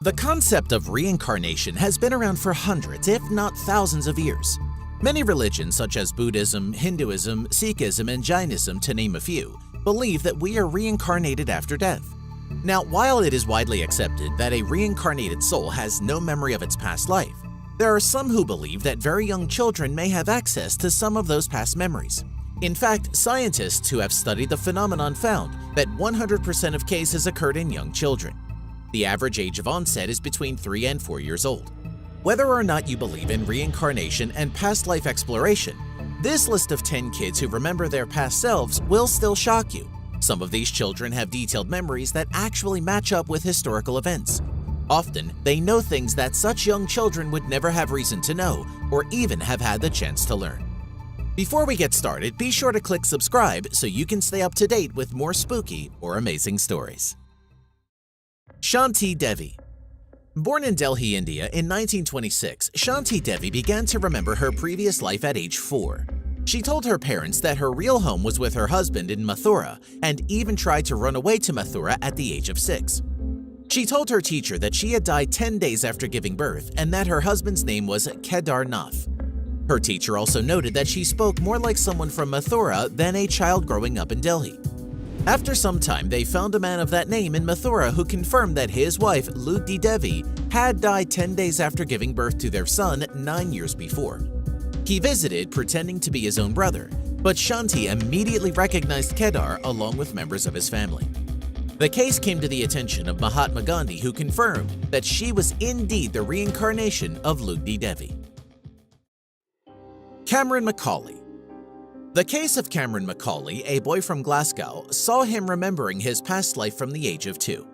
The concept of reincarnation has been around for hundreds, if not thousands of years. Many religions such as Buddhism, Hinduism, Sikhism, and Jainism, to name a few, believe that we are reincarnated after death. Now, while it is widely accepted that a reincarnated soul has no memory of its past life, there are some who believe that very young children may have access to some of those past memories. In fact, scientists who have studied the phenomenon found that 100% of cases occurred in young children. The average age of onset is between 3 and 4 years old. Whether or not you believe in reincarnation and past life exploration, this list of 10 kids who remember their past selves will still shock you. Some of these children have detailed memories that actually match up with historical events. Often, they know things that such young children would never have reason to know or even have had the chance to learn. Before we get started, be sure to click subscribe so you can stay up to date with more spooky or amazing stories. Shanti Devi. Born in Delhi, India in 1926, Shanti Devi began to remember her previous life at age 4. She told her parents that her real home was with her husband in Mathura and even tried to run away to Mathura at the age of 6. She told her teacher that she had died 10 days after giving birth and that her husband's name was Kedarnath. Her teacher also noted that she spoke more like someone from Mathura than a child growing up in Delhi. After some time, they found a man of that name in Mathura who confirmed that his wife, Lugdi Devi, had died 10 days after giving birth to their son 9 years before. He visited pretending to be his own brother, but Shanti immediately recognized Kedar along with members of his family. The case came to the attention of Mahatma Gandhi, who confirmed that she was indeed the reincarnation of Lugdi Devi. Cameron Macaulay. The case of Cameron Macaulay, a boy from Glasgow, saw him remembering his past life from the age of 2.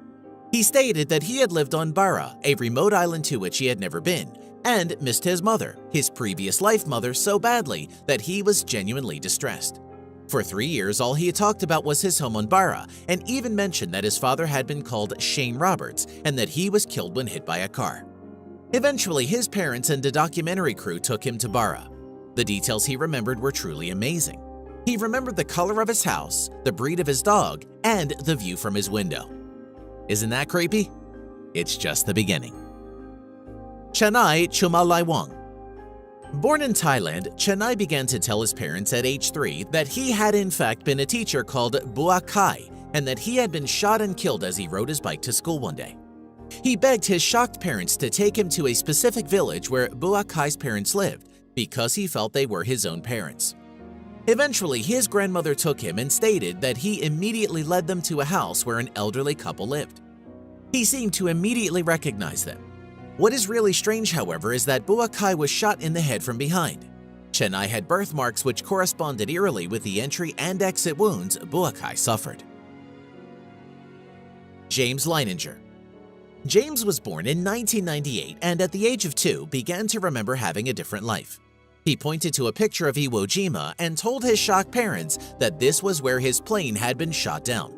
He stated that he had lived on Barra, a remote island to which he had never been, and missed his mother, his previous life mother, so badly that he was genuinely distressed. For 3 years, all he had talked about was his home on Barra, and even mentioned that his father had been called Shane Roberts and that he was killed when hit by a car. Eventually, his parents and a documentary crew took him to Barra. The details he remembered were truly amazing. He remembered the color of his house, the breed of his dog, and the view from his window. Isn't that creepy? It's just the beginning. Chanai Chumalaiwang. Born in Thailand, Chanai began to tell his parents at age 3 that he had in fact been a teacher called Bua Kai and that he had been shot and killed as he rode his bike to school one day. He begged his shocked parents to take him to a specific village where Bua Kai's parents lived, because he felt they were his own parents. Eventually, his grandmother took him and stated that he immediately led them to a house where an elderly couple lived. He seemed to immediately recognize them. What is really strange, however, is that Bua Kai was shot in the head from behind. Chennai had birthmarks which corresponded eerily with the entry and exit wounds Bua Kai suffered. James Leininger. James was born in 1998 and at the age of 2 began to remember having a different life. He pointed to a picture of Iwo Jima and told his shocked parents that this was where his plane had been shot down.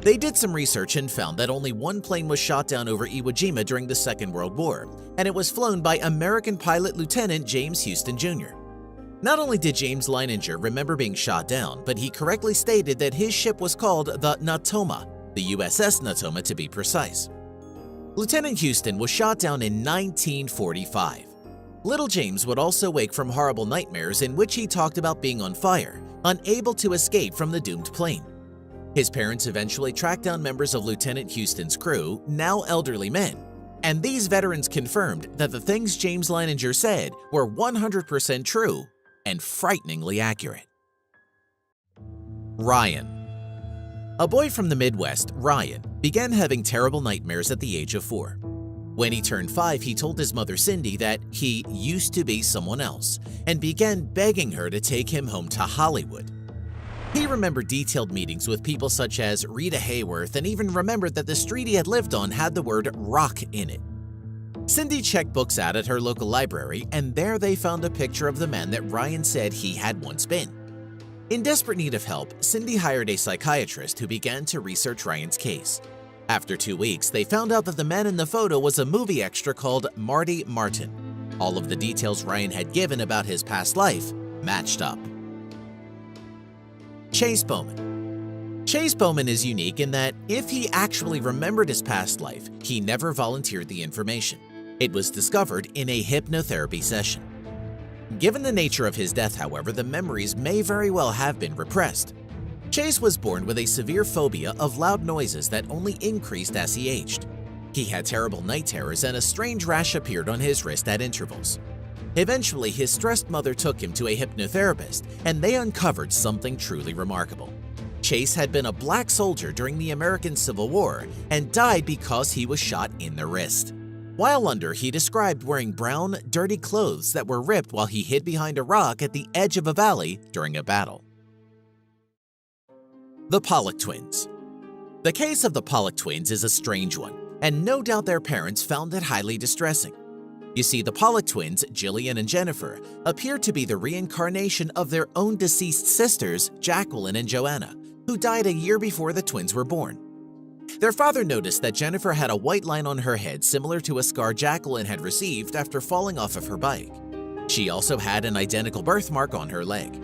They did some research and found that only one plane was shot down over Iwo Jima during the Second World War, and it was flown by American pilot Lieutenant James Houston Jr. Not only did James Leininger remember being shot down, but he correctly stated that his ship was called the Natoma, the USS Natoma to be precise. Lieutenant Houston was shot down in 1945. Little James would also wake from horrible nightmares in which he talked about being on fire, unable to escape from the doomed plane. His parents eventually tracked down members of Lieutenant Houston's crew, now elderly men, and these veterans confirmed that the things James Leininger said were 100% true and frighteningly accurate. Ryan. A boy from the Midwest, Ryan, began having terrible nightmares at the age of 4. When he turned 5, he told his mother Cindy that he used to be someone else and began begging her to take him home to Hollywood. He remembered detailed meetings with people such as Rita Hayworth and even remembered that the street he had lived on had the word rock in it. Cindy checked books out at her local library, and there they found a picture of the man that Ryan said he had once been. In desperate need of help, Cindy hired a psychiatrist who began to research Ryan's case. After 2 weeks, they found out that the man in the photo was a movie extra called Marty Martin. All of the details Ryan had given about his past life matched up. Chase Bowman. Chase Bowman is unique in that if he actually remembered his past life, he never volunteered the information. It was discovered in a hypnotherapy session. Given the nature of his death, however, the memories may very well have been repressed. Chase was born with a severe phobia of loud noises that only increased as he aged. He had terrible night terrors and a strange rash appeared on his wrist at intervals. Eventually, his stressed mother took him to a hypnotherapist and they uncovered something truly remarkable. Chase had been a black soldier during the American Civil War and died because he was shot in the wrist. While under, he described wearing brown, dirty clothes that were ripped while he hid behind a rock at the edge of a valley during a battle. The Pollock Twins. The case of the Pollock twins is a strange one, and no doubt their parents found it highly distressing. You see, the Pollock twins, Jillian and Jennifer, appear to be the reincarnation of their own deceased sisters, Jacqueline and Joanna, who died a year before the twins were born. Their father noticed that Jennifer had a white line on her head similar to a scar Jacqueline had received after falling off of her bike. She also had an identical birthmark on her leg.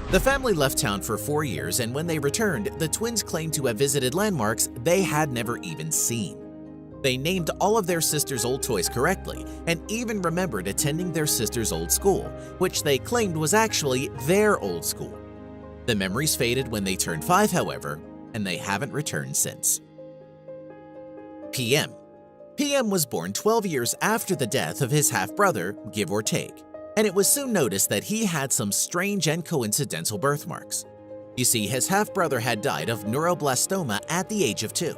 The family left town for 4 years, and when they returned, the twins claimed to have visited landmarks they had never even seen. They named all of their sisters' old toys correctly and even remembered attending their sister's old school, which they claimed was actually their old school. The memories faded when they turned 5, however, and they haven't returned since. PM. PM was born 12 years after the death of his half-brother, give or take, and it was soon noticed that he had some strange and coincidental birthmarks. You see, his half-brother had died of neuroblastoma at the age of 2.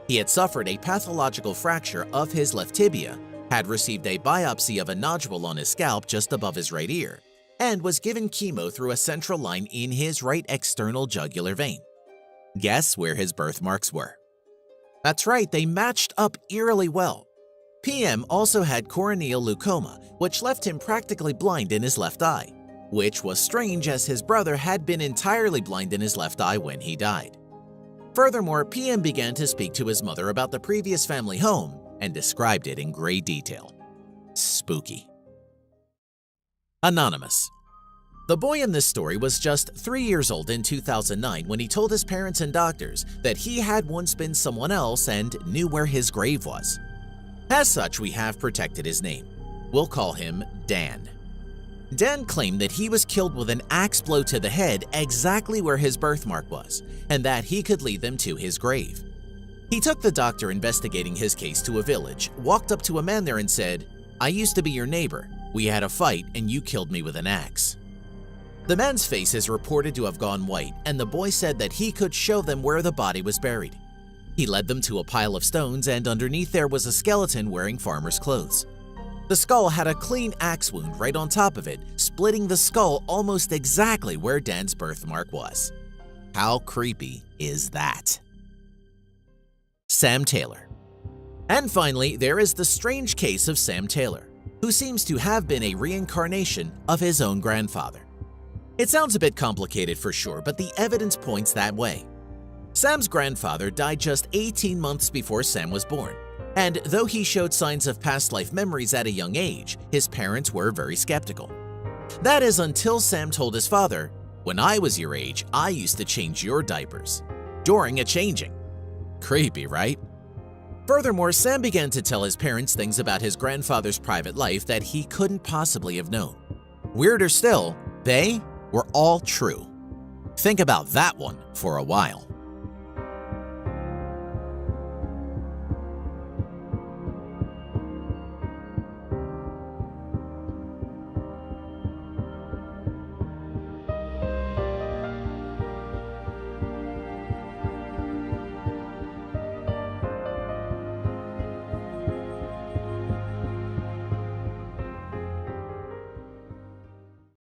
He had suffered a pathological fracture of his left tibia, had received a biopsy of a nodule on his scalp just above his right ear, and was given chemo through a central line in his right external jugular vein. Guess where his birthmarks were? That's right, they matched up eerily well. PM also had corneal leukoma, which left him practically blind in his left eye, which was strange as his brother had been entirely blind in his left eye when he died. Furthermore, PM began to speak to his mother about the previous family home and described it in great detail. Spooky. Anonymous. The boy in this story was just 3 years old in 2009 when he told his parents and doctors that he had once been someone else and knew where his grave was. As such, we have protected his name. We'll call him Dan. Dan claimed that he was killed with an axe blow to the head exactly where his birthmark was, and that he could lead them to his grave. He took the doctor investigating his case to a village, walked up to a man there and said, "I used to be your neighbor. We had a fight and you killed me with an axe." The man's face is reported to have gone white, and the boy said that he could show them where the body was buried. He led them to a pile of stones, and underneath there was a skeleton wearing farmer's clothes. The skull had a clean axe wound right on top of it, splitting the skull almost exactly where Dan's birthmark was. How creepy is that? Sam Taylor. And finally, there is the strange case of Sam Taylor, who seems to have been a reincarnation of his own grandfather. It sounds a bit complicated for sure, but the evidence points that way. Sam's grandfather died just 18 months before Sam was born, and though he showed signs of past life memories at a young age, his parents were very skeptical. That is until Sam told his father, "When I was your age, I used to change your diapers," during a changing. Creepy, right? Furthermore, Sam began to tell his parents things about his grandfather's private life that he couldn't possibly have known. Weirder still, they were all true. Think about that one for a while.